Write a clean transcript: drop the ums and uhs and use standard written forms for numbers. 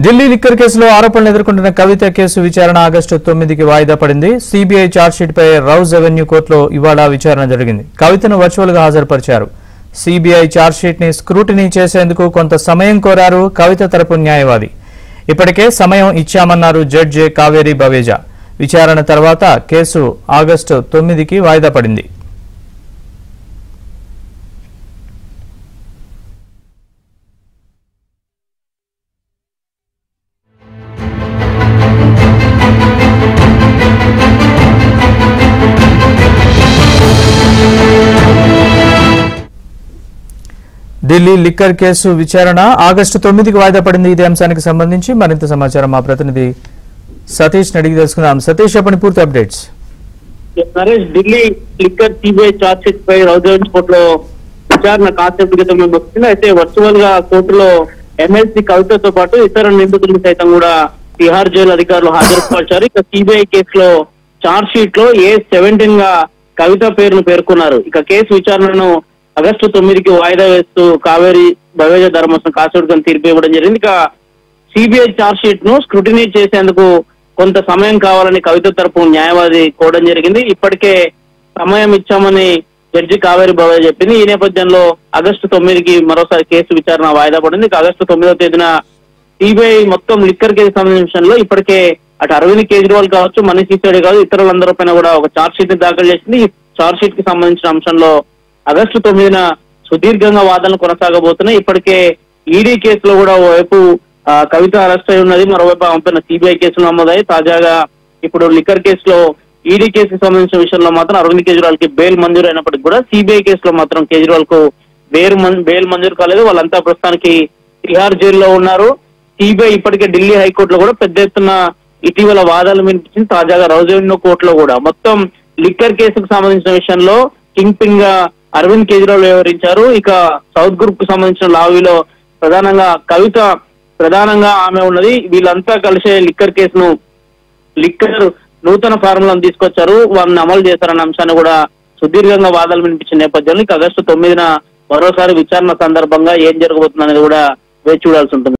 Delhi liquor కేసులో ఆరోపణలు ఎదుర్కొంటున్న కవిత కేసు విచారణ ఆగస్టు 9కి వాయిదా పడింది. సిబిఐ ఛార్జ్షీట్ పై రౌజ్ అవెన్యూ కోర్టులో ఇవాళ విచారణ జరిగింది. కవితను వర్చువల్ గా హాజరుపరిచారు. సిబిఐ ఛార్జ్షీట్ ని స్క్రూటినీ చేసేందుకు కొంత సమయం కోరారు కవిత తరపు న్యాయవాది. ఇప్పటికే సమయం ఇచ్చామన్నారు జడ్జి కావేరి బవేజా. విచారణ తర్వాత కేసు ఆగస్టు 9కి వాయిదా పడింది. ఢిల్లీ లిక్కర్ కేసు విచారణ ఆగస్టు 9కి వాయిదా పడింది. ఇదే అంశానికి సంబంధించి మరింత సమాచారం మా ప్రతినిధి సతీష్ అడిగి తెలుసుకుందాం. సతీష్, చెప్పండి పూర్తి updates. Naresh, Delhi liquor CBI chargesheet పై రౌజ్ అవెన్యూ కోర్టులో విచారణ కాసేపు క్రితం వచ్చింది. అయితే వర్చువల్ గా కోర్టులో ఎమ్మెల్సీ కవితతో పాటు ఇతర నిందితులను సైతం కూడా తిహార్ జైలు అధికారులు హాజరుపరిచారు. ఇక సిబిఐ కేసులో ఛార్జ్షీట్ లో A17 గా కవిత పేరును పేర్కొన్నారు. ఇక కేసు విచారణను ఆగస్టు 9కి వాయిదా వేస్తూ కావేరి బవేజా ధర్మాసనం కాసేపుగా తీర్పు ఇవ్వడం జరిగింది. ఇక సిబిఐ ఛార్జ్షీట్ ను స్క్రూటినీ చేసేందుకు కొంత సమయం కావాలని కవిత తరపు న్యాయవాది కోరడం జరిగింది. ఇప్పటికే సమయం ఇచ్చామని జడ్జి కావేరి బవేజా చెప్పింది. ఈ నేపథ్యంలో ఆగస్టు 9కి మరోసారి కేసు విచారణ వాయిదా పడింది. ఇక ఆగస్టు 9వ తేదీన సిబిఐ మొత్తం లిక్కర్ కేసు సంబంధించిన విషయంలో ఇప్పటికే అటు అరవింద్ కేజ్రీవాల్ కావచ్చు, మనీష్ సిసోడియా కావచ్చు, ఇతరులందరి పైన కూడా ఒక ఛార్జ్షీట్ ని దాఖలు చేసింది. ఈ ఛార్జ్షీట్ కి సంబంధించిన అంశంలో ఆగస్టు 9న సుదీర్ఘంగా వాదనలు కొనసాగబోతున్నాయి. ఇప్పటికే ఈడీ కేసులో కూడా ఓవైపు కవిత అరెస్ట్ అయి ఉన్నది, మరోవైపు ఆమె పైన సిబిఐ కేసులు నమోదాయి. తాజాగా ఇప్పుడు లిక్కర్ కేసులో ఈడీ కేసుకు సంబంధించిన విషయంలో మాత్రం అరవింద్ కేజ్రీవాల్ కి బెయిల్ మంజూరు అయినప్పటికీ కూడా సిబిఐ కేసులో మాత్రం కేజ్రీవాల్ కు బెయిల్ మంజూరు కాలేదు. వాళ్ళంతా ప్రస్తుతానికి తిహార్ జైల్లో ఉన్నారు. సిబిఐ ఇప్పటికే ఢిల్లీ హైకోర్టులో కూడా పెద్ద ఎత్తున ఇటీవల వాదాలు వినిపించింది. తాజాగా రౌజ్ అవెన్యూ కోర్టులో కూడా మొత్తం లిక్కర్ కేసుకు సంబంధించిన విషయంలో కింగ్ పిన్ గా అరవింద్ కేజ్రీవాల్ వ్యవహరించారు. ఇక సౌత్ గ్రూప్ కు సంబంధించిన లాబీలో ప్రధానంగా కవిత ఆమె ఉన్నది. వీళ్ళంతా కలిసే లిక్కర్ కేసును నూతన ఫార్ములాను తీసుకొచ్చారు, వారిని అమలు చేశారన్న అంశాన్ని కూడా సుదీర్ఘంగా వాదాలు వినిపించిన నేపథ్యంలో ఇక ఆగస్టు 9న మరోసారి విచారణ సందర్భంగా ఏం జరగబోతుంది అనేది కూడా వేచి చూడాల్సి ఉంటుంది.